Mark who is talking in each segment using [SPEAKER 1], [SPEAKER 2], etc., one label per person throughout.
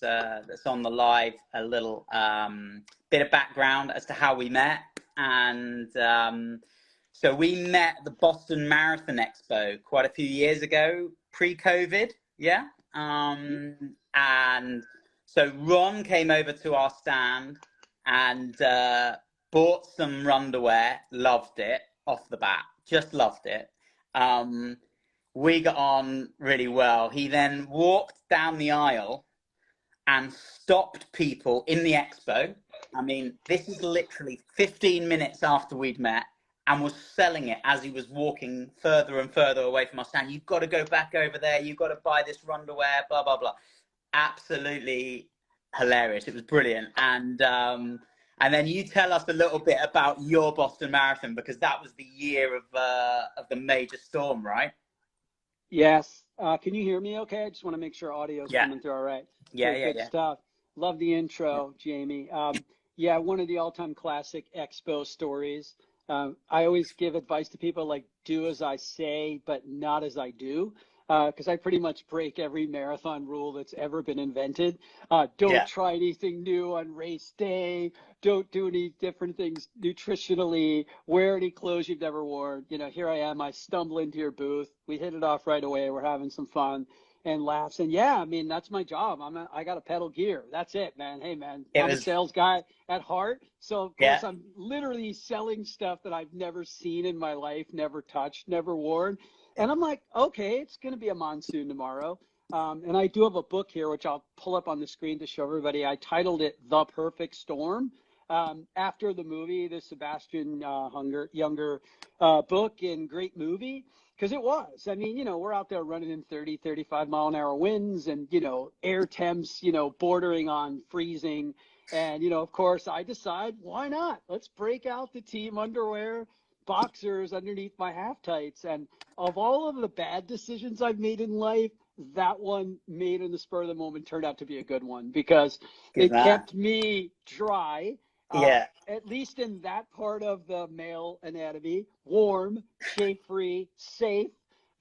[SPEAKER 1] that's on the live a little bit of background as to how we met. And so we met at the Boston Marathon Expo quite a few years ago, pre-COVID. Yeah. And so Ron came over to our stand and bought some underwear, loved it off the bat, just loved it. We got on really well. He then walked down the aisle and stopped people in the expo. I mean, this is literally 15 minutes after we'd met, and was selling it as he was walking further and further away from our stand. You've got to go back over there. You've got to buy this runderwear, blah, blah, blah. Absolutely hilarious. It was brilliant. And then you tell us a little bit about your Boston Marathon, because that was the year of the major storm, right?
[SPEAKER 2] Yes. Can you hear me okay? I just want to make sure audio's coming through all right. Good stuff. Love the intro, Jamie. Yeah, one of the all-time classic expo stories. I always give advice to people like, do as I say, but not as I do. Because I pretty much break every marathon rule that's ever been invented. Don't try anything new on race day. Don't do any different things nutritionally. Wear any clothes you've never worn. You know, here I am. I stumble into your booth. We hit it off right away. We're having some fun and laughs. And yeah, I mean, that's my job. I got to pedal gear. That's it, man. Hey, man, I'm a sales guy at heart. So, of course, I'm literally selling stuff that I've never seen in my life, never touched, never worn. And I'm like, okay, it's going to be a monsoon tomorrow. And I do have a book here, which I'll pull up on the screen to show everybody. I titled it The Perfect Storm, after the movie, the Sebastian Younger book and great movie. Because it was. I mean, you know, we're out there running in 30, 35 mile an hour winds and, you know, air temps, you know, bordering on freezing. And, you know, of course, I decide, why not? Let's break out the team underwear, boxers underneath my half tights. And of all of the bad decisions I've made in life, that one made in the spur of the moment turned out to be a good one, because it kept me dry. At least in that part of the male anatomy, warm, shade-free, safe.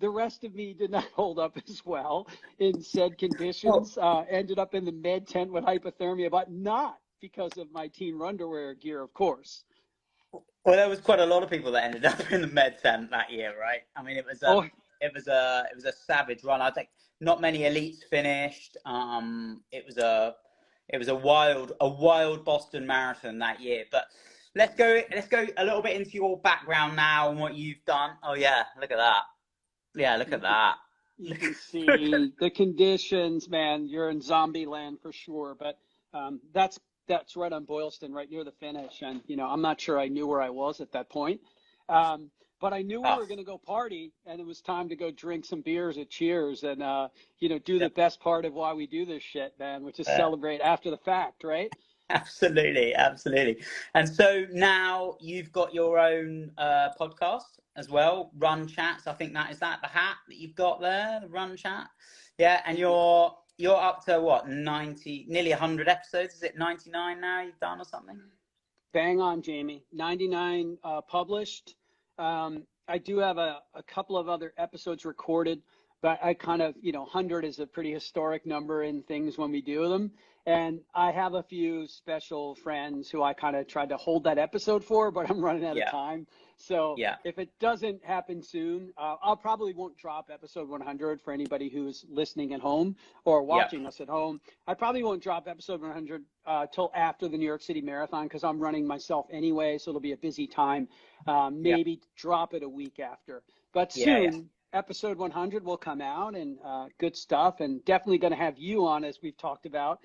[SPEAKER 2] The rest of me did not hold up as well in said conditions. Ended up in the med tent with hypothermia, but not because of my team underwear gear, of course.
[SPEAKER 1] Well, there was quite a lot of people that ended up in the med tent that year, right? I mean, it was a savage run. I think not many elites finished. It was a wild Boston Marathon that year. But let's go a little bit into your background now and what you've done. Oh yeah, look at that. Yeah, look at that.
[SPEAKER 2] You can see the conditions, man. You're in zombie land for sure. But that's right on Boylston, right near the finish. And, you know, I'm not sure I knew where I was at that point. But I knew we were going to go party, and it was time to go drink some beers at Cheers and, you know, do the best part of why we do this shit, man, which is celebrate after the fact, right?
[SPEAKER 1] Absolutely, absolutely. And so now you've got your own podcast as well, RunChats. I think that is the hat that you've got there, the RunChat. Yeah, and you're up to what, 90, nearly 100 episodes? Is it 99 now you've done or something?
[SPEAKER 2] Bang on, Jamie. 99 published. I do have a couple of other episodes recorded, but I kind of, you know, 100 is a pretty historic number in things when we do them. And I have a few special friends who I kind of tried to hold that episode for, but I'm running out of time. So if it doesn't happen soon, I'll probably won't drop episode 100 for anybody who's listening at home or watching us at home. I probably won't drop episode 100 till after the New York City Marathon, because I'm running myself anyway, so it'll be a busy time. Maybe drop it a week after. But soon, episode 100 will come out, and good stuff, and definitely going to have you on, as we've talked about,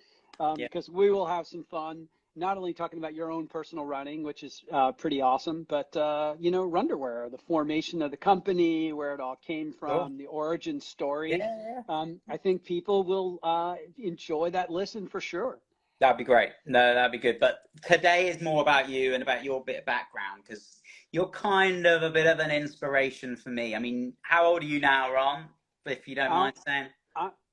[SPEAKER 2] because we will have some fun. Not only talking about your own personal running, which is pretty awesome, but, you know, Runderwear, the formation of the company, where it all came from, the origin story. I think people will enjoy that listen for sure.
[SPEAKER 1] That'd be great. No, that'd be good. But today is more about you and about your bit of background, because you're kind of a bit of an inspiration for me. I mean, how old are you now, Ron, if you don't mind saying?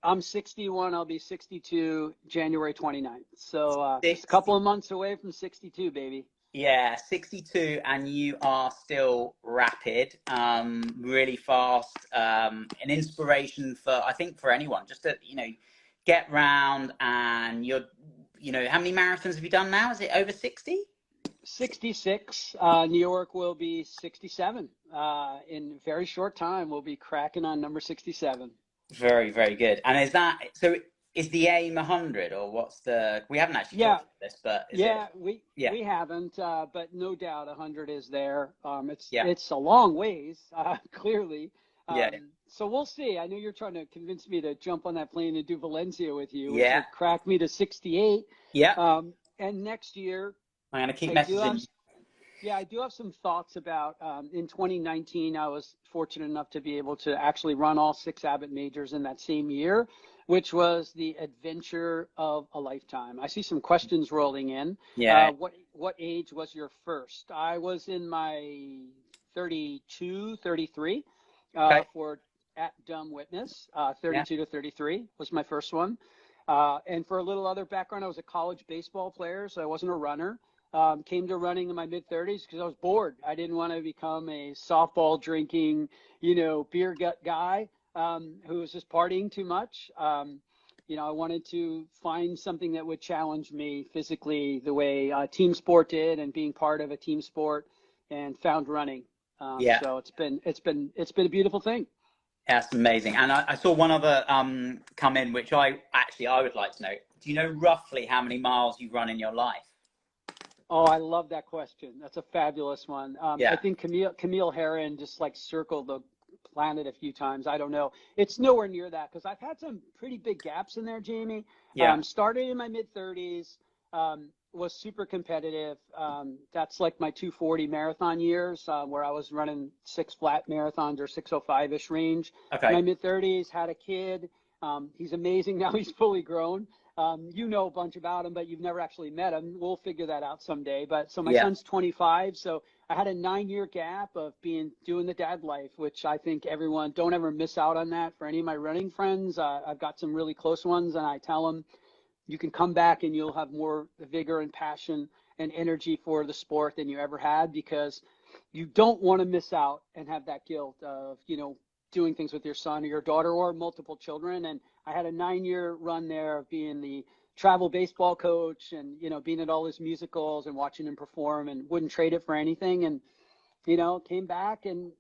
[SPEAKER 2] I'm 61. I'll be 62 January 29th. So just a couple of months away from 62, baby.
[SPEAKER 1] Yeah, 62, and you are still rapid, really fast, an inspiration for, I think, for anyone, just to, you know, get round and you're, you know, how many marathons have you done now? Is it over 60?
[SPEAKER 2] 66. New York will be 67. In a very short time, we'll be cracking on number 67.
[SPEAKER 1] Very, very good. And is that, so is the aim 100 or what's the, we haven't actually talked about this, but is it?
[SPEAKER 2] We haven't, but no doubt 100 is there. It's
[SPEAKER 1] Yeah.
[SPEAKER 2] it's a long ways, clearly.
[SPEAKER 1] Yeah.
[SPEAKER 2] So we'll see. I know you're trying to convince me to jump on that plane and do Valencia with you, which
[SPEAKER 1] Yeah.
[SPEAKER 2] would crack me to 68.
[SPEAKER 1] Yeah.
[SPEAKER 2] And next year,
[SPEAKER 1] I'm going to keep messaging.
[SPEAKER 2] I do have some thoughts about, in 2019, I was fortunate enough to be able to actually run all 6 Abbott majors in that same year, which was the adventure of a lifetime. I see some questions rolling in.
[SPEAKER 1] Yeah.
[SPEAKER 2] What age was your first? I was in my 32, 33 for at Dumb Witness. 32 to 33 was my first one. And for a little other background, I was a college baseball player, so I wasn't a runner. Came to running in my mid-30s because I was bored. I didn't want to become a softball drinking, beer gut guy who was just partying too much. I wanted to find something that would challenge me physically the way team sport did, and being part of a team sport, and found running. So it's been a beautiful thing.
[SPEAKER 1] That's amazing. And I saw one other come in, which I would like to know. Do you know roughly how many miles you've run in your life?
[SPEAKER 2] Oh, I love that question. That's a fabulous one. I think Camille Herron just circled the planet a few times. I don't know. It's nowhere near that because I've had some pretty big gaps in there, Jamie. Yeah. Started in my mid-30s, was super competitive. That's like my 240 marathon years where I was running 6 flat marathons or 605-ish range. Okay. My mid-30s, had a kid. He's amazing. Now he's fully grown. You know a bunch about him, but you've never actually met him. We'll figure that out someday. But so my son's 25, so I had a 9-year gap of doing the dad life, which I think everyone, don't ever miss out on that. For any of my running friends, I've got some really close ones, and I tell them you can come back and you'll have more vigor and passion and energy for the sport than you ever had, because you don't want to miss out and have that guilt of, doing things with your son or your daughter or multiple children. And I had a 9-year run there of being the travel baseball coach and, being at all his musicals and watching him perform, and wouldn't trade it for anything. And, came back and,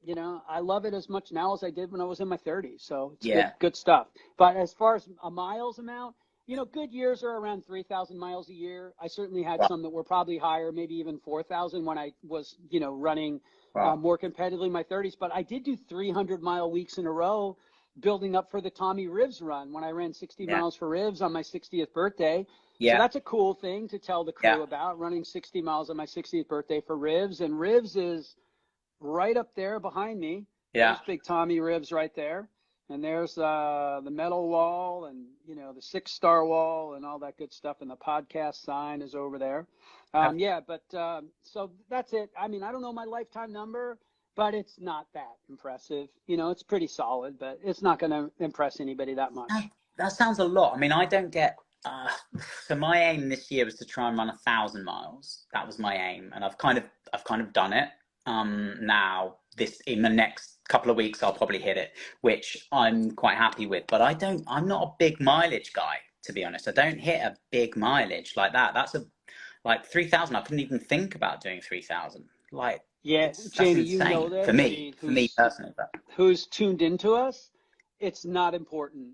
[SPEAKER 2] I love it as much now as I did when I was in my 30s. So it's good stuff. But as far as a miles amount, good years are around 3,000 miles a year. I certainly had some that were probably higher, maybe even 4,000 when I was, running more competitively in my 30s. But I did do 300-mile weeks in a row, building up for the Tommy Rivs run when I ran 60 miles for Rivs on my 60th birthday. So that's a cool thing to tell the crew about, running 60 miles on my 60th birthday for Rivs. And Rivs is right up there behind me. There's big Tommy Rivs right there. And there's the medal wall and, the 6-star wall and all that good stuff. And the podcast sign is over there. So that's it. I mean, I don't know my lifetime number, but it's not that impressive. It's pretty solid, but it's not going to impress anybody that much.
[SPEAKER 1] That sounds a lot. I mean, I don't get, so my aim this year was to try and run 1,000 miles. That was my aim. And I've kind of done it. Now in the next couple of weeks, I'll probably hit it, which I'm quite happy with, but I'm not a big mileage guy, to be honest. I don't hit a big mileage like that. That's 3,000. I couldn't even think about doing 3,000.
[SPEAKER 2] Jamie, you know this.
[SPEAKER 1] For me personally,
[SPEAKER 2] who's tuned into us, it's not important.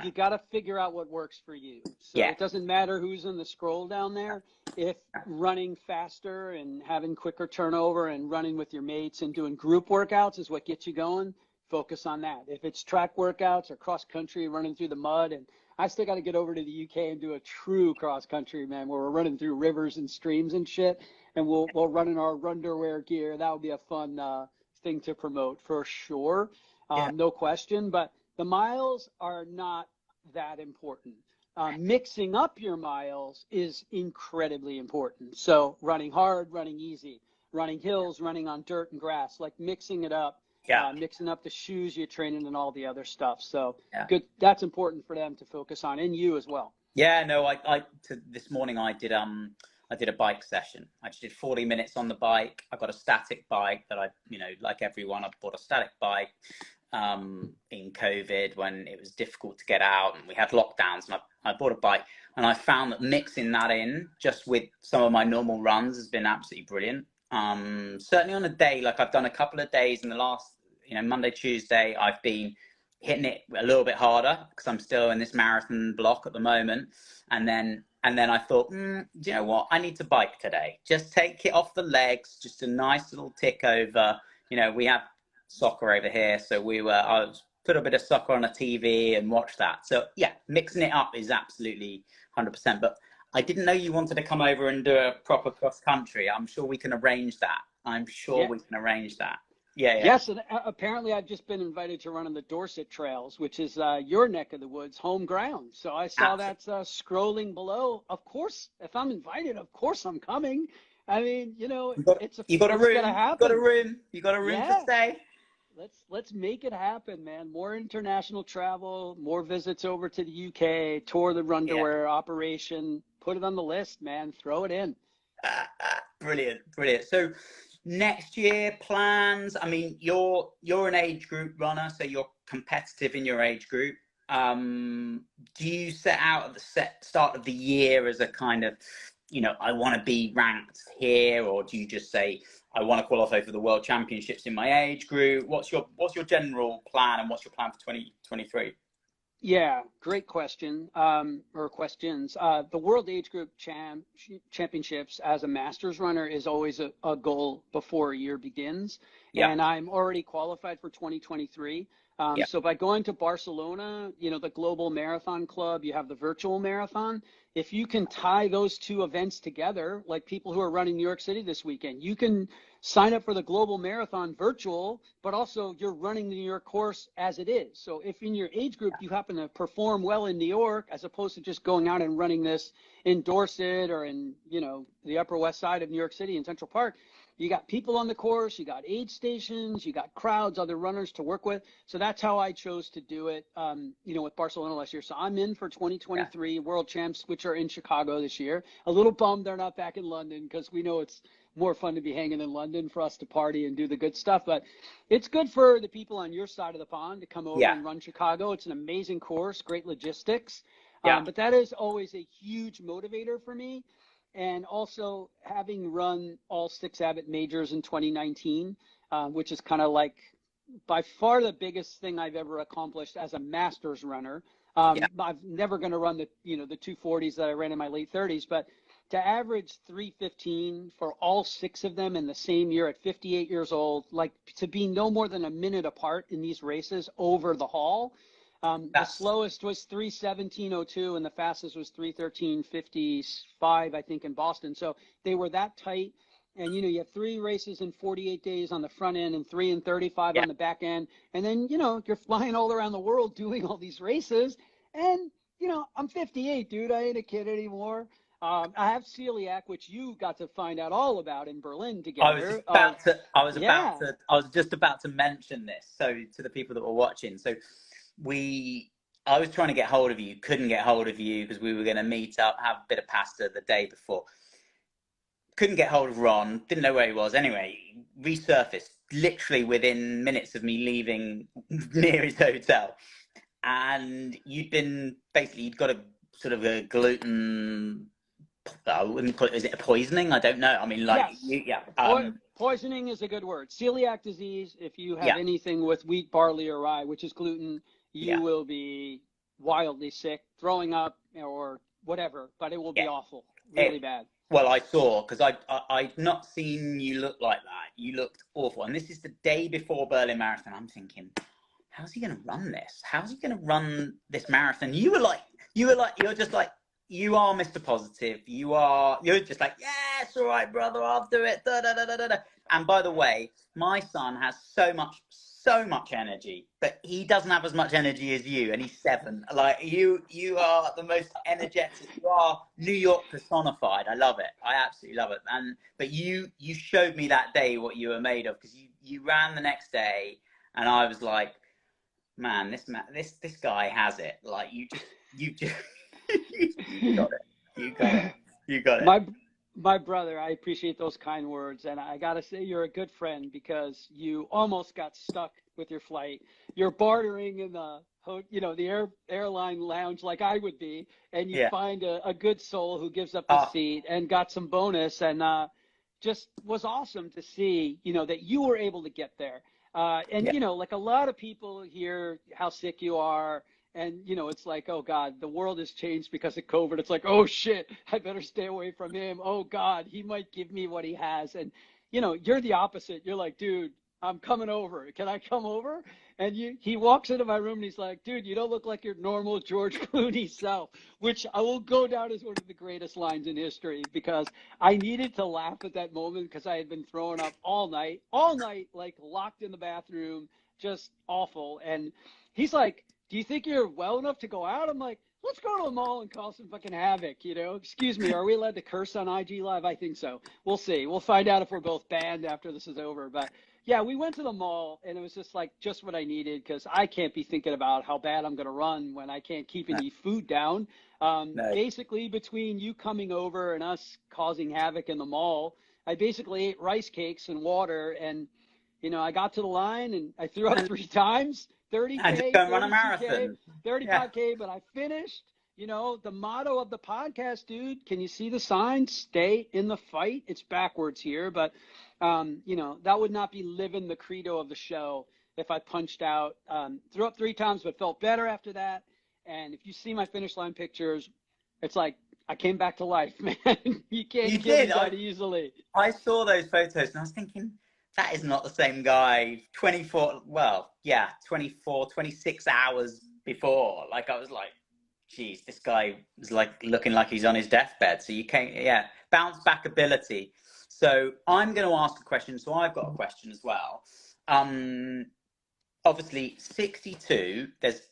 [SPEAKER 2] You got to figure out what works for you. So it doesn't matter who's in the scroll down there. If running faster and having quicker turnover and running with your mates and doing group workouts is what gets you going, focus on that. If it's track workouts or cross country, running through the mud, and I still got to get over to the UK and do a true cross country, man, where we're running through rivers and streams and shit, and we'll run in our runderwear gear. That would be a fun thing to promote for sure. No question. But the miles are not that important. Mixing up your miles is incredibly important. So running hard, running easy, running hills, running on dirt and grass, mixing it up, mixing up the shoes you're training and all the other stuff. So good. That's important for them to focus on, and you as well.
[SPEAKER 1] Yeah, no, this morning I did a bike session. I just did 40 minutes on the bike. I got a static bike that like everyone, I bought a static bike. in COVID when it was difficult to get out and we had lockdowns, and I bought a bike, and I found that mixing that in just with some of my normal runs has been absolutely brilliant. Certainly on a day, like I've done a couple of days in the last, Monday, Tuesday, I've been hitting it a little bit harder because I'm still in this marathon block at the moment. And then I thought, do you know what? I need to bike today. Just take it off the legs, just a nice little tick over. We have soccer over here, so I was put a bit of soccer on a TV and watch that. So yeah, mixing it up is absolutely 100%. But I didn't know you wanted to come over and do a proper cross country. I'm sure we can arrange that. We can arrange that. Yeah.
[SPEAKER 2] Yes, and apparently I've just been invited to run on the Dorset Trails, which is your neck of the woods, home ground. So I saw that scrolling below. Of course, if I'm invited, of course I'm coming. I mean, you got a room.
[SPEAKER 1] You got a room to stay.
[SPEAKER 2] Let's make it happen, man. More international travel, more visits over to the UK, tour the runderwear operation. Put it on the list, man. Throw it in.
[SPEAKER 1] Brilliant. So next year plans. I mean, you're an age group runner, so you're competitive in your age group. Do you set out at the start of the year as a kind of, I want to be ranked here, or do you just say, I want to qualify for the World Championships in my age group? What's your general plan, and what's your plan for 2023?
[SPEAKER 2] Yeah, great question, or questions. The World Age Group Championships as a Masters runner is always a goal before a year begins. Yeah. And I'm already qualified for 2023. So by going to Barcelona, the Global Marathon Club, you have the virtual marathon. If you can tie those two events together, like people who are running New York City this weekend, you can sign up for the Global Marathon virtual, but also you're running the New York course as it is. So if in your age group you happen to perform well in New York, as opposed to just going out and running this in Dorset or in, the Upper West Side of New York City in Central Park, you got people on the course, you got aid stations, you got crowds, other runners to work with. So that's how I chose to do it, with Barcelona last year. So I'm in for 2023 World Champs, which are in Chicago this year. A little bummed they're not back in London, because we know it's more fun to be hanging in London for us to party and do the good stuff. But it's good for the people on your side of the pond to come over and run Chicago. It's an amazing course, great logistics. But that is always a huge motivator for me. And also having run all 6 Abbott majors in 2019, which is kind of like by far the biggest thing I've ever accomplished as a Masters runner. I'm never going to run the 240s that I ran in my late 30s, but to average 3:15 for all 6 of them in the same year at 58 years old, like to be no more than a minute apart in these races over the haul. The slowest was 3:17:02, and the fastest was 3:13:55, I think, in Boston. So they were that tight. And, you have 3 races in 48 days on the front end and 3 in 35 on the back end. And then, you're flying all around the world doing all these races. And, I'm 58, dude. I ain't a kid anymore. I have celiac, which you got to find out all about in Berlin together.
[SPEAKER 1] I was just about to mention this. So to the people that were watching. So I was trying to get hold of you, couldn't get hold of you because we were going to meet up, have a bit of pasta the day before. Couldn't get hold of Ron, didn't know where he was. Anyway, resurfaced literally within minutes of me leaving near his hotel. And you'd got a sort of a gluten, I wouldn't call it, is it a poisoning? I don't know. I mean, like,
[SPEAKER 2] yes. Poisoning is a good word. Celiac disease, if you have anything with wheat, barley, or rye, which is gluten, you will be wildly sick, throwing up, or whatever, but it will be awful, really bad.
[SPEAKER 1] Well, I saw, because I'd not seen you look like that. You looked awful. And this is the day before Berlin Marathon. I'm thinking, how's he going to run this? How's he going to run this marathon? You're just like, you are Mr. Positive. You're just like, yes, all right, brother, I'll do it. Da, da, da, da, da. And by the way, my son has so much energy, but he doesn't have as much energy as you, and he's 7. Like you are the most energetic. You are New York personified. I love it. I absolutely love it. But you showed me that day what you were made of, because you ran the next day, and I was like, man, this guy has it. Like you just you got it. You got it.
[SPEAKER 2] My brother, I appreciate those kind words. And I got to say, you're a good friend because you almost got stuck with your flight. You're bartering in the airline lounge like I would be, and you
[SPEAKER 1] Yeah.
[SPEAKER 2] find a good soul who gives up his seat and got some bonus, and just was awesome to see, that you were able to get there. And, like a lot of people hear how sick you are. And, it's like, oh, God, the world has changed because of COVID. It's like, oh, shit, I better stay away from him. Oh, God, he might give me what he has. And, you're the opposite. You're like, dude, I'm coming over. Can I come over? And he walks into my room and he's like, dude, you don't look like your normal George Clooney self, which I will go down as one of the greatest lines in history because I needed to laugh at that moment because I had been throwing up all night, like locked in the bathroom, just awful. And he's like, do you think you're well enough to go out? I'm like, let's go to the mall and cause some fucking havoc, Excuse me, are we allowed to curse on IG Live? I think so. We'll see. We'll find out if we're both banned after this is over. But yeah, we went to the mall and it was just what I needed because I can't be thinking about how bad I'm going to run when I can't keep any food down. Basically, between you coming over and us causing havoc in the mall, I basically ate rice cakes and water and, I got to the line and I threw up 3 times. 30K, 32K, 35K, but I finished. The motto of the podcast, dude, can you see the sign? Stay in the fight. It's backwards here, but, that would not be living the credo of the show if I punched out, threw up 3 times, but felt better after that. And if you see my finish line pictures, it's like I came back to life, man. You can't kill me that easily.
[SPEAKER 1] I saw those photos and I was thinking, that is not the same guy 24, 26 hours before. Like, I was like, geez, this guy is like looking like he's on his deathbed. So you can't, bounce back ability. So I'm going to ask a question. So I've got a question as well. Obviously 62,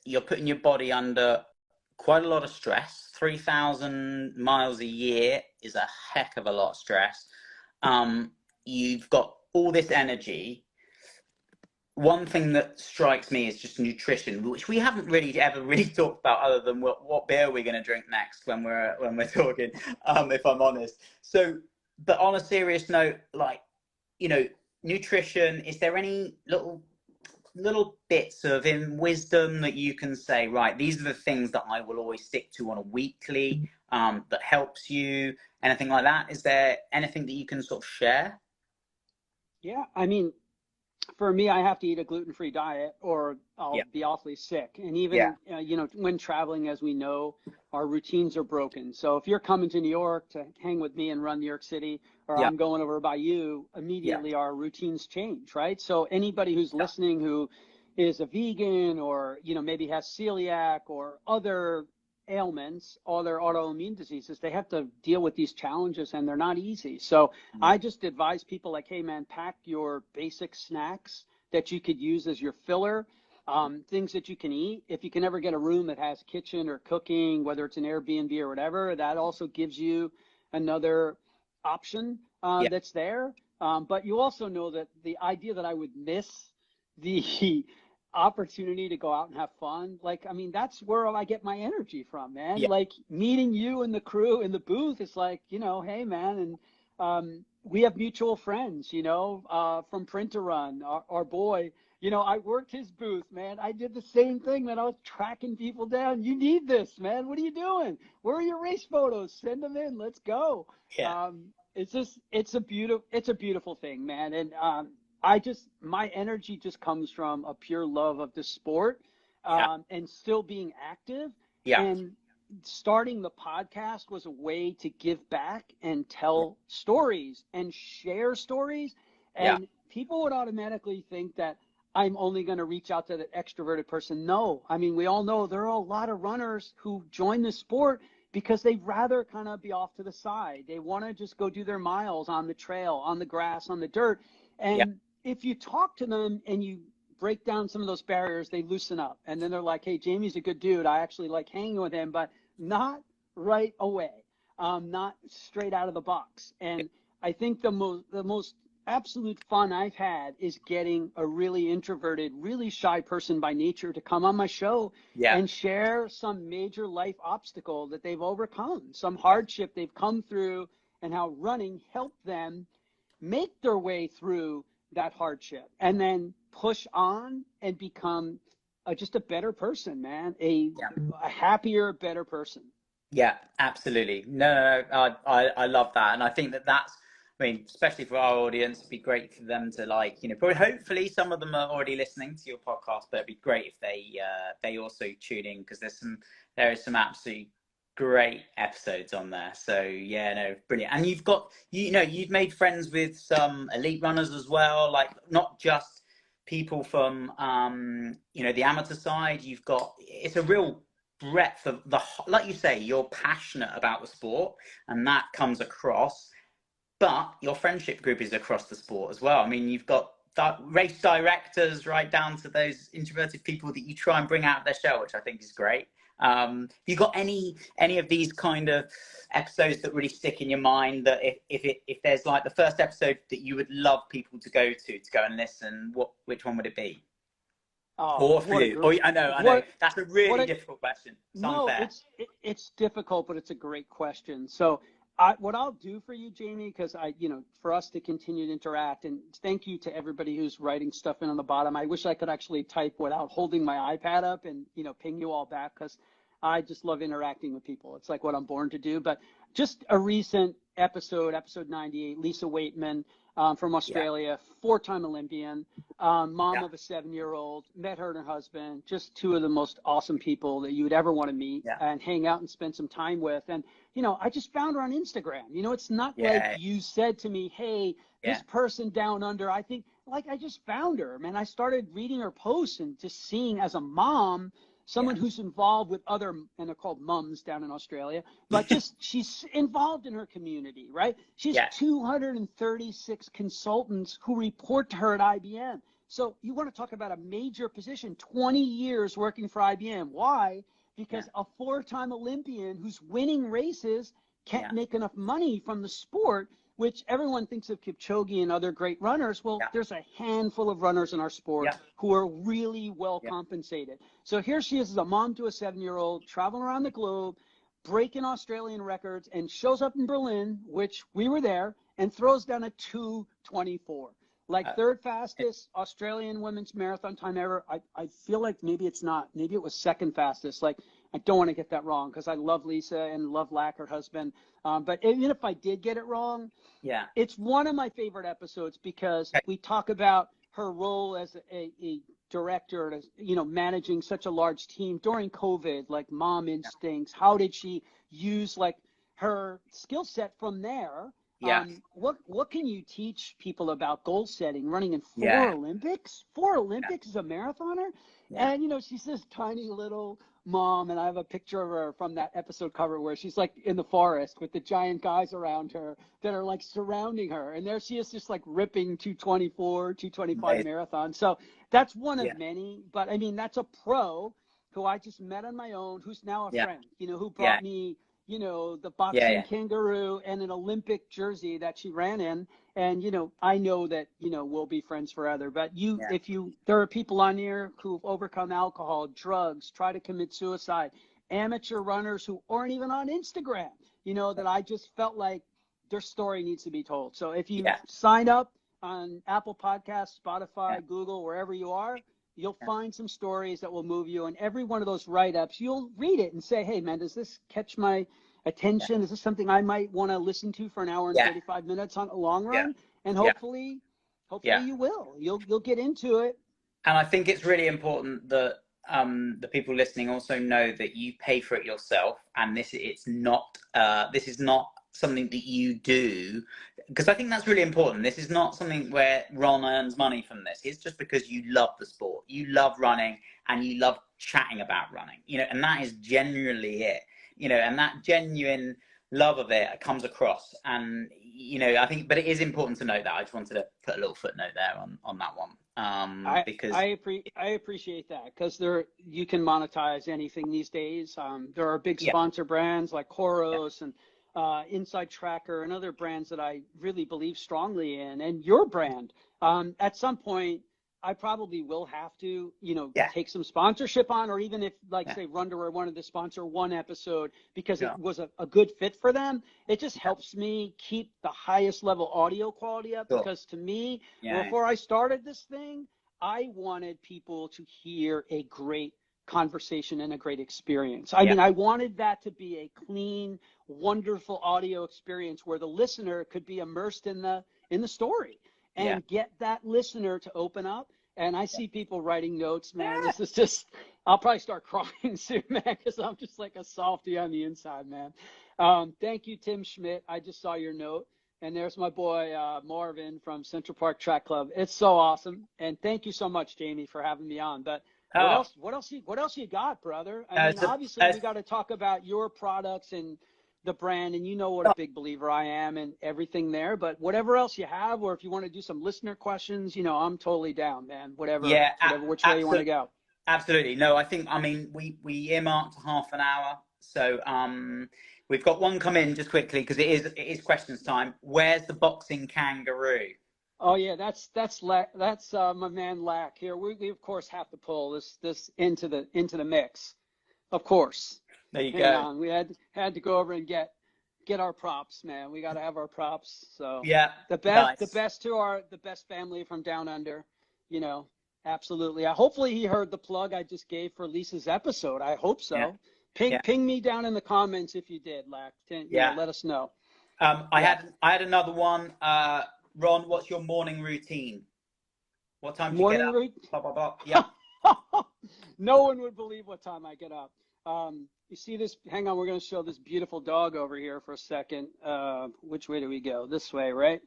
[SPEAKER 1] you're putting your body under quite a lot of stress. 3,000 miles a year is a heck of a lot of stress. You've got all this energy. One thing that strikes me is just nutrition, which we haven't ever really talked about other than what beer we're going to drink next when we're talking, if I'm honest. So, but on a serious note, like, nutrition, is there any little bits of wisdom that you can say, right, these are the things that I will always stick to on a weekly, that helps you, anything like that? Is there anything that you can sort of share?
[SPEAKER 2] Yeah, I mean, for me, I have to eat a gluten-free diet or I'll be awfully sick. And even, when traveling, as we know, our routines are broken. So if you're coming to New York to hang with me and run New York City, or I'm going over by you, immediately our routines change, right? So anybody who's listening who is a vegan or, maybe has celiac or other ailments, all their autoimmune diseases, they have to deal with these challenges and they're not easy. So I just advise people like, hey man, pack your basic snacks that you could use as your filler, things that you can eat. If you can ever get a room that has kitchen or cooking, whether it's an Airbnb or whatever, that also gives you another option that's there. But you also know that the idea that I would miss the opportunity to go out and have fun, like, I mean, that's where I get my energy from, man. Like meeting you and the crew in the booth, it's like, hey man, and we have mutual friends, from Print to Run, our boy, I worked his booth, man. I did the same thing, man. I was tracking people down. You need this, man. What are you doing? Where are your race photos? Send them in. Let's go. It's a beautiful thing, man. And my energy just comes from a pure love of the sport, and still being active. And starting the podcast was a way to give back and tell stories and share stories. And people would automatically think that I'm only going to reach out to the extroverted person. No, I mean, we all know there are a lot of runners who join the sport because they'd rather kind of be off to the side. They want to just go do their miles on the trail, on the grass, on the dirt. And if you talk to them and you break down some of those barriers, they loosen up. And then they're like, hey, Jamie's a good dude. I actually like hanging with him, but not right away, not straight out of the box. And I think the most absolute fun I've had is getting a really introverted, really shy person by nature to come on my show and share some major life obstacle that they've overcome, some hardship they've come through, and how running helped them make their way through that hardship and then push on and become just a better person, man, a happier, better person.
[SPEAKER 1] Yeah, absolutely. No, I love that. And I think that's, I mean, especially for our audience, it'd be great for them to probably hopefully some of them are already listening to your podcast, but it'd be great if they also tune in, because there is some absolutely great episodes on there. So yeah, no, brilliant. And you've made friends with some elite runners as well, like not just people from the amateur side. It's a real breadth of like you say, you're passionate about the sport and that comes across, but your friendship group is across the sport as well. I mean, you've got race directors right down to those introverted people that you try and bring out of their shell, which I think is great. You got any of these kind of episodes that really stick in your mind, that if there's like the first episode that you would love people to go and listen, which one would it be?
[SPEAKER 2] Oh,
[SPEAKER 1] or for you. I know. That's a really difficult question.
[SPEAKER 2] It's difficult, but it's a great question. So what I'll do for you, Jamie, because for us to continue to interact, and thank you to everybody who's writing stuff in on the bottom. I wish I could actually type without holding my iPad up and, ping you all back, because I just love interacting with people. It's like what I'm born to do. But just a recent episode 98, Lisa Waitman, from Australia, 4-time Olympian, mom of a 7-year-old, met her and her husband, just two of the most awesome people that you would ever want to meet and hang out and spend some time with. And, I just found her on Instagram. It's not like you said to me, hey, this person down under, I think, like, I just found her, man. I started reading her posts and just seeing, as a mom, someone who's involved with other, and they're called mums down in Australia, but just she's involved in her community, right? She's 236 consultants who report to her at IBM. So you want to talk about a major position, 20 years working for IBM. Why? Because a 4-time Olympian who's winning races can't make enough money from the sport, which everyone thinks of Kipchoge and other great runners. Well, there's a handful of runners in our sport who are really well compensated. So here she is as a mom to a 7-year-old, traveling around the globe, breaking Australian records, and shows up in Berlin, which we were there, and throws down a 2:24. Like third fastest Australian women's marathon time ever. I feel like maybe it's not. Maybe it was second fastest. Like, I don't want to get that wrong, because I love Lisa and love Lack, her husband. But even if I did get it wrong, it's one of my favorite episodes, because we talk about her role as a director, managing such a large team during COVID, like mom instincts. How did she use like her skill set from there? What can you teach people about goal setting, running in 4 Olympics? 4 Olympics as a marathoner? And, she's this tiny little mom, and I have a picture of her from that episode cover where she's like in the forest with the giant guys around her that are like surrounding her. And there she is, just like ripping 2:24, 2:25 marathon. So that's one of many. But I mean, that's a pro who I just met on my own, who's now a friend, who brought me, the boxing kangaroo and an Olympic jersey that she ran in. And, I know that, we'll be friends forever. But there are people on here who've overcome alcohol, drugs, try to commit suicide, amateur runners who aren't even on Instagram, that I just felt like their story needs to be told. So if you sign up on Apple Podcasts, Spotify, Google, wherever you are, you'll find some stories that will move you. And every one of those write-ups, you'll read it and say, hey, man, does this catch my attention? Is this something I might want to listen to for an hour and 35 minutes on a long run? And hopefully you will. You'll get into it.
[SPEAKER 1] And I think it's really important that the people listening also know that you pay for it yourself, and this is not something that you do, because I think that's really important. This is not something where Ron earns money from this. It's just because you love the sport, you love running, and you love chatting about running, and that is genuinely it, and that genuine love of it comes across. And I think, but it is important to note that. I just wanted to put a little footnote there on that one, because
[SPEAKER 2] I appreciate that, because you can monetize anything these days. There are big sponsor brands like Koros and Inside Tracker and other brands that I really believe strongly in, and your brand. At some point, I probably will have to,
[SPEAKER 1] Yeah.
[SPEAKER 2] take some sponsorship on, or even if, like, say, Runderwear wanted to sponsor one episode because it was a good fit for them, it just helps me keep the highest level audio quality up. Because to me, before I started this thing, I wanted people to hear a great conversation and a great experience. I mean, I wanted that to be a clean, wonderful audio experience where the listener could be immersed in the story and get that listener to open up. And I see people writing notes, man. This is just, I'll probably start crying soon, man, because I'm just like a softie on the inside, man. Thank you, Tim Schmidt. I just saw your note. And there's my boy, Marvin from Central Park Track Club. It's so awesome. And thank you so much, Jamie, for having me on. But what else you got, brother? I mean, obviously we got to talk about your products and the brand, and you know what a big believer I am and everything there. But whatever else you have, or if you want to do some listener questions, I'm totally down, man. Whatever which way you want to go.
[SPEAKER 1] Absolutely. No, I mean, we earmarked half an hour. So we've got one come in just quickly because it is questions time. Where's the boxing kangaroo?
[SPEAKER 2] Oh yeah, that's my man Lack here. We of course have to pull this into the mix, of course.
[SPEAKER 1] There you go.
[SPEAKER 2] We had to go over and get our props, man. We got to have our props. So the best family from down under, absolutely. Hopefully he heard the plug I just gave for Lisa's episode. I hope so. Ping me down in the comments if you did, Lack. Let us know.
[SPEAKER 1] I had another one. Ron, what's your morning routine? What time do you get up? Blah, blah, blah. Yeah.
[SPEAKER 2] No one would believe what time I get up. You see this? Hang on, we're going to show this beautiful dog over here for a second. Which way do we go? This way, right?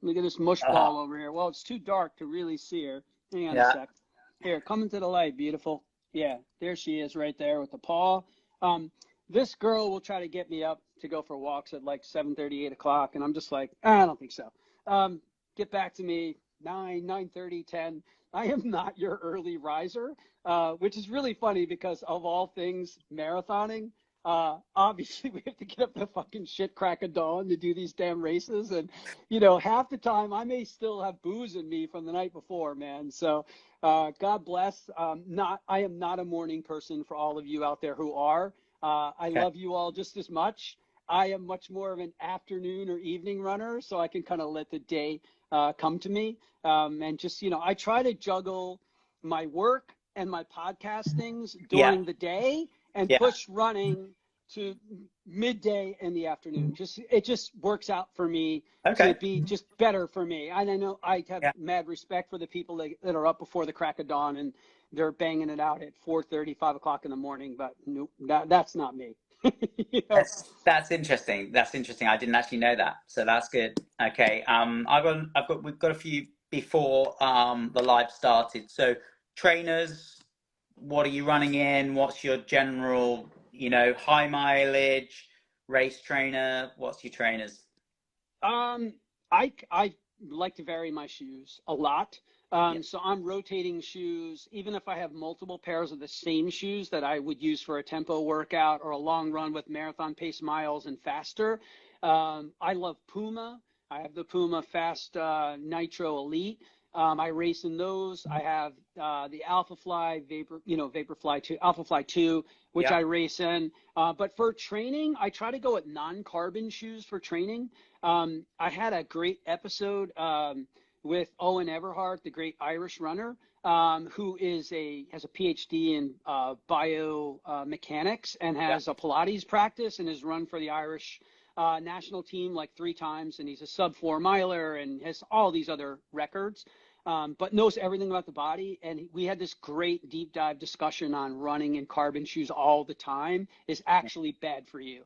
[SPEAKER 2] Look at this mush ball over here. Well, it's too dark to really see her. Hang on a sec. Here, come into the light, beautiful. Yeah, there she is right there with the paw. This girl will try to get me up to go for walks at like 7:30, 8 o'clock, and I'm just like, I don't think so. Get back to me 9:30, 10. I am not your early riser, which is really funny because of all things marathoning, obviously we have to get up the fucking shit crack of dawn to do these damn races. And, half the time I may still have booze in me from the night before, man. So God bless. I am not a morning person for all of you out there who are. I love you all just as much. I am much more of an afternoon or evening runner, so I can kind of let the day come to me. And just, I try to juggle my work and my podcast things during the day and push running to midday in the afternoon. It just works out for me to be just better for me. And I know I have mad respect for the people that are up before the crack of dawn and they're banging it out at 4:30, 5 o'clock in the morning, but nope, that's not me.
[SPEAKER 1] That's interesting. That's interesting. I didn't actually know that, so that's good. Okay. We've got a few before the live started. So trainers, what are you running in? What's your general, high mileage race trainer? What's your trainers?
[SPEAKER 2] I like to vary my shoes a lot. So I'm rotating shoes, even if I have multiple pairs of the same shoes that I would use for a tempo workout or a long run with marathon pace miles and faster. I love Puma. I have the Puma Fast Nitro Elite. I race in those. I have the Alphafly Vaporfly 2, Alphafly 2, which I race in. But for training, I try to go with non-carbon shoes for training. I had a great episode with Owen Everhart, the great Irish runner, who has a PhD in biomechanics and has a Pilates practice and has run for the Irish national team like 3 times. And he's a sub-4 miler and has all these other records, but knows everything about the body. And we had this great deep dive discussion on running in carbon shoes all the time is actually bad for you.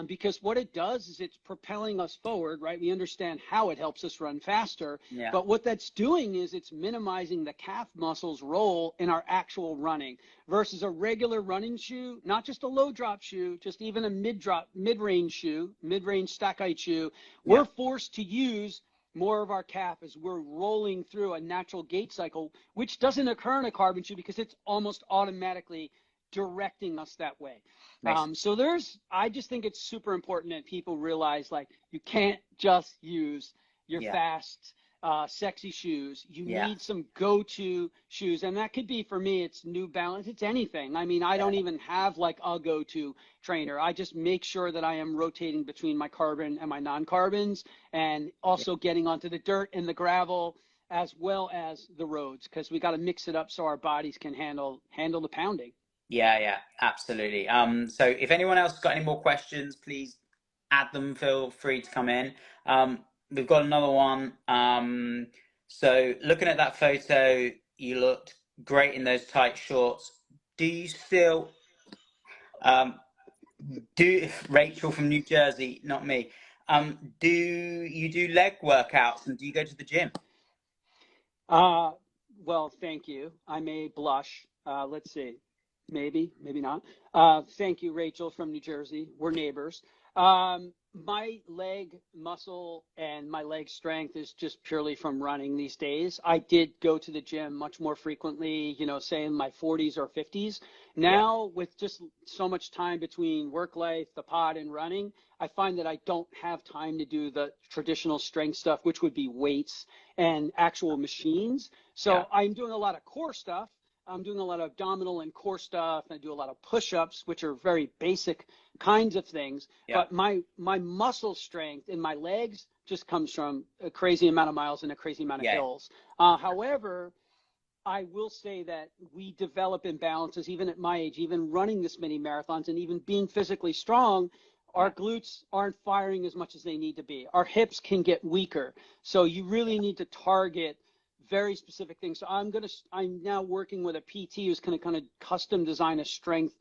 [SPEAKER 2] Because what it does is it's propelling us forward, right? We understand how it helps us run faster, but what that's doing is it's minimizing the calf muscle's role in our actual running versus a regular running shoe, not just a low drop shoe, just even a mid-range shoe, mid-range stack height shoe. We're forced to use more of our calf as we're rolling through a natural gait cycle, which doesn't occur in a carbon shoe because it's almost automatically directing us that way. So I just think it's super important that people realize, like, you can't just use your fast sexy shoes. You
[SPEAKER 1] Yeah.
[SPEAKER 2] need some go-to shoes. And that could be, for me, it's New Balance. It's anything. I mean, I don't even have like a go-to trainer. I just make sure that I am rotating between my carbon and my non-carbons, and also getting onto the dirt and the gravel as well as the roads, because we got to mix it up so our bodies can handle the pounding.
[SPEAKER 1] Yeah, absolutely. So if anyone else has got any more questions, please add them. Feel free to come in. We've got another one. So looking at that photo, you looked great in those tight shorts. Do you still Rachel from New Jersey, not me. Do you do leg workouts, and do you go to the gym?
[SPEAKER 2] Well, thank you. I may blush. Let's see. Maybe not. Thank you, Rachel from New Jersey. We're neighbors. My leg muscle and my leg strength is just purely from running these days. I did go to the gym much more frequently, say in my 40s or 50s. Now, with just so much time between work life, the pod, and running, I find that I don't have time to do the traditional strength stuff, which would be weights and actual machines. So I'm doing a lot of core stuff. I'm doing a lot of abdominal and core stuff. I do a lot of push-ups, which are very basic kinds of things. But my muscle strength in my legs just comes from a crazy amount of miles and a crazy amount of hills. However, I will say that we develop imbalances even at my age, even running this many marathons and even being physically strong. Our glutes aren't firing as much as they need to be. Our hips can get weaker. So you really need to target very specific things. So I'm now working with a PT who's going to kind of custom design a strength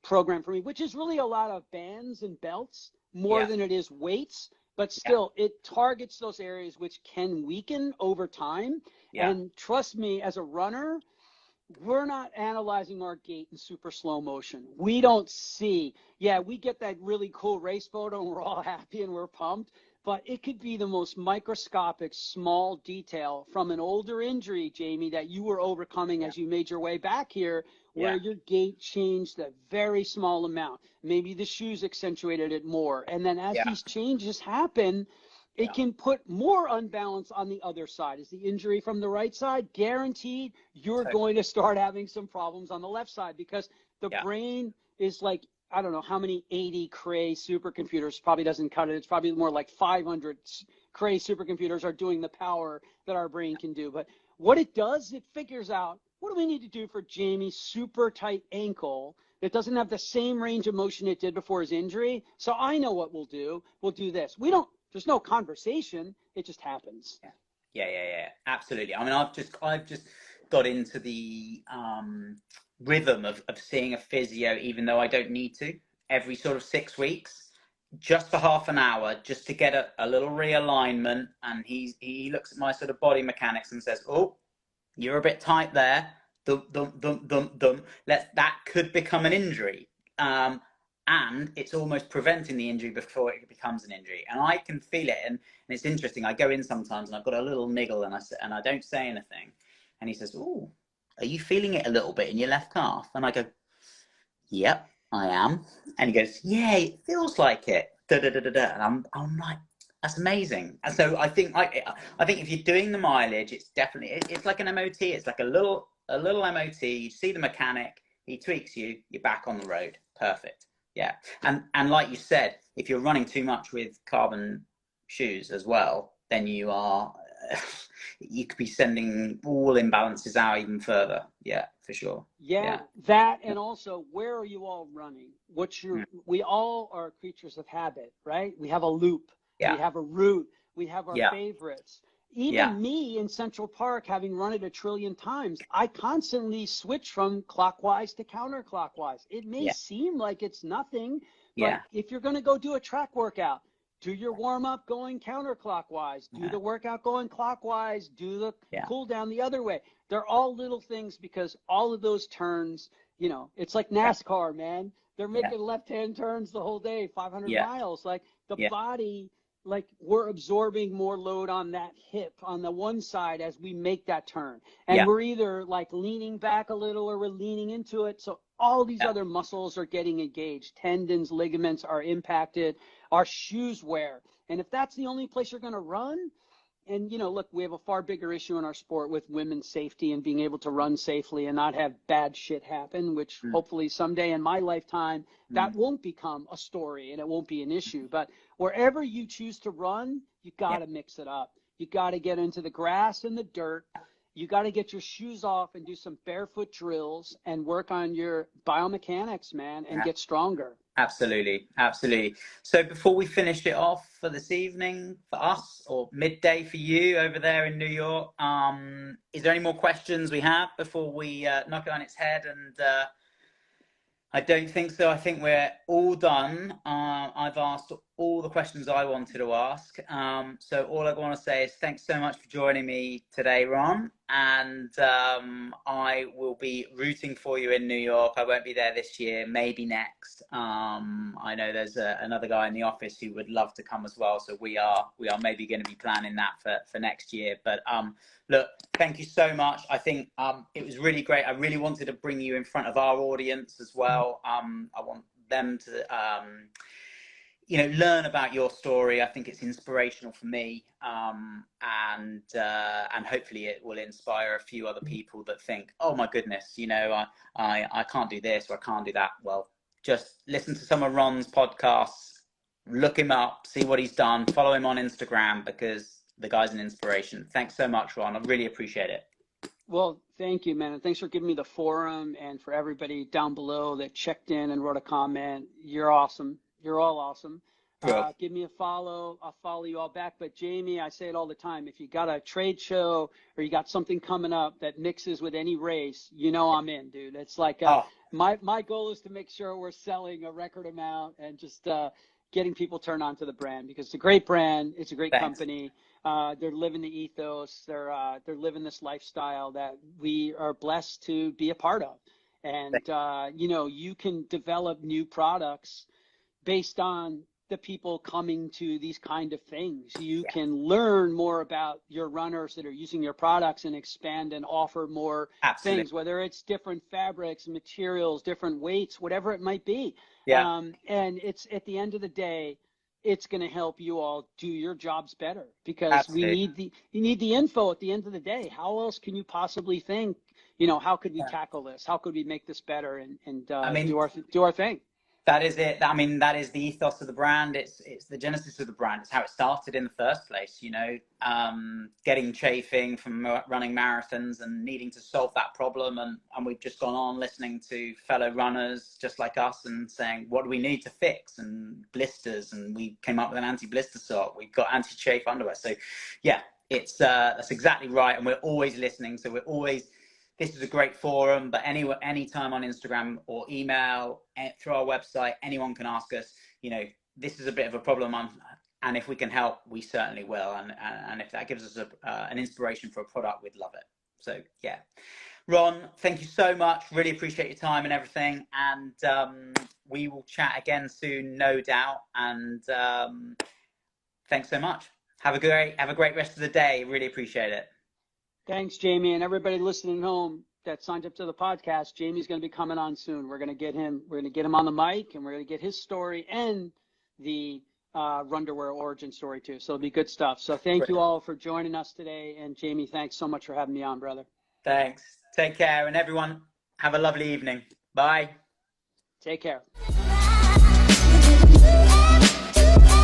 [SPEAKER 2] program for me, which is really a lot of bands and belts more than it is weights, but still it targets those areas which can weaken over time. And trust me, as a runner, we're not analyzing our gait in super slow motion. We don't see, we get that really cool race photo and we're all happy and we're pumped, but it could be the most microscopic, small detail from an older injury, Jamie, that you were overcoming as you made your way back here, where your gait changed a very small amount. Maybe the shoes accentuated it more. And then as these changes happen, it can put more unbalance on the other side. Is the injury from the right side? Guaranteed you're going to start having some problems on the left side, because the brain is like, I don't know how many 80 Cray supercomputers, probably doesn't cut it. It's probably more like 500 Cray supercomputers are doing the power that our brain can do. But what it does, it figures out, what do we need to do for Jamie's super tight ankle that doesn't have the same range of motion it did before his injury? So I know what we'll do. We'll do this. There's no conversation. It just happens.
[SPEAKER 1] Yeah, absolutely. I mean, I've just got into the rhythm of seeing a physio, even though I don't need to, every sort of 6 weeks, just for half an hour, just to get a little realignment. And he looks at my sort of body mechanics and says, "Oh, you're a bit tight there. That could become an injury." And it's almost preventing the injury before it becomes an injury. And I can feel it. And it's interesting. I go in sometimes and I've got a little niggle and I don't say anything. And he says, "Oh, are you feeling it a little bit in your left calf?" And I go, "Yep, I am." And he goes, "Yeah, it feels like it." And I'm like, that's amazing. And so I think if you're doing the mileage, it's definitely, it's like an MOT. It's like a little MOT. You see the mechanic, he tweaks you, you're back on the road. Perfect. Yeah. And like you said, if you're running too much with carbon shoes as well, then you could be sending all imbalances out even further. Yeah, for sure.
[SPEAKER 2] Yeah, that, and also, where are you all running? We all are creatures of habit, right? We have a loop, we have a route, we have our favorites. Even me in Central Park, having run it 1 trillion times, I constantly switch from clockwise to counterclockwise. It may seem like it's nothing, but if you're going to go do a track workout, do your warm-up going counterclockwise, do the workout going clockwise, do the cool down the other way. They're all little things, because all of those turns, it's like NASCAR, man. They're making left-hand turns the whole day, 500 miles. Like the body, like we're absorbing more load on that hip on the one side as we make that turn. And we're either like leaning back a little or we're leaning into it. So all these other muscles are getting engaged. Tendons, ligaments are impacted. Our shoes wear. And if that's the only place you're going to run, you know, look, we have a far bigger issue in our sport with women's safety and being able to run safely and not have bad shit happen, which hopefully someday in my lifetime, that won't become a story and it won't be an issue. But wherever you choose to run, you got to mix it up. You got to get into the grass and the dirt. You got to get your shoes off and do some barefoot drills and work on your biomechanics, man, and get stronger.
[SPEAKER 1] Absolutely. Absolutely. So before we finish it off for this evening for us, or midday for you over there in New York, is there any more questions we have before we knock it on its head? And I don't think so. I think we're all done. I've asked all the questions I wanted to ask. So all I want to say is thanks so much for joining me today, Ron. And I will be rooting for you in New York. I won't be there this year, maybe next. I know there's another guy in the office who would love to come as well. So we are maybe going to be planning that for next year. But look, thank you so much. I think it was really great. I really wanted to bring you in front of our audience as well. I want them to learn about your story. I think it's inspirational for me, and hopefully it will inspire a few other people that think, oh my goodness, I can't do this or I can't do that. Well, just listen to some of Ron's podcasts, look him up, see what he's done, follow him on Instagram, because the guy's an inspiration. Thanks so much, Ron. I really appreciate it.
[SPEAKER 2] Well, thank you, man. And thanks for giving me the forum, and for everybody down below that checked in and wrote a comment. You're awesome. You're all awesome. Give me a follow. I'll follow you all back. But Jamie, I say it all the time. If you got a trade show or you got something coming up that mixes with any race, I'm in, dude. It's like my goal is to make sure we're selling a record amount and just getting people turned on to the brand, because it's a great brand. It's a great company. They're living the ethos. They're living this lifestyle that we are blessed to be a part of. And, you can develop new products based on the people coming to these kind of things. You can learn more about your runners that are using your products and expand and offer more things, whether it's different fabrics, materials, different weights, whatever it might be. And it's, at the end of the day, it's going to help you all do your jobs better, because you need the info at the end of the day. How else can you possibly think, how could we tackle this? How could we make this better and do our thing?
[SPEAKER 1] That is it. I mean, that is the ethos of the brand. It's the genesis of the brand. It's how it started in the first place, getting chafing from running marathons and needing to solve that problem. And we've just gone on listening to fellow runners just like us and saying, what do we need to fix? And blisters. And we came up with an anti-blister sock. We've got anti-chafe underwear. So yeah, that's exactly right. And we're always listening. So this is a great forum, but anytime on Instagram or email, through our website, anyone can ask us, this is a bit of a problem, and if we can help, we certainly will. And if that gives us an inspiration for a product, we'd love it. So yeah. Ron, thank you so much. Really appreciate your time and everything. And we will chat again soon, no doubt. And thanks so much. Have a great rest of the day. Really appreciate it.
[SPEAKER 2] Thanks, Jamie, and everybody listening home that signed up to the podcast. Jamie's going to be coming on soon. We're going to get him on the mic, and we're going to get his story and the runderwear origin story too. So it'll be good stuff. So thank you all for joining us today. And Jamie, thanks so much for having me on, brother.
[SPEAKER 1] Thanks. Take care, and everyone have a lovely evening. Bye.
[SPEAKER 2] Take care.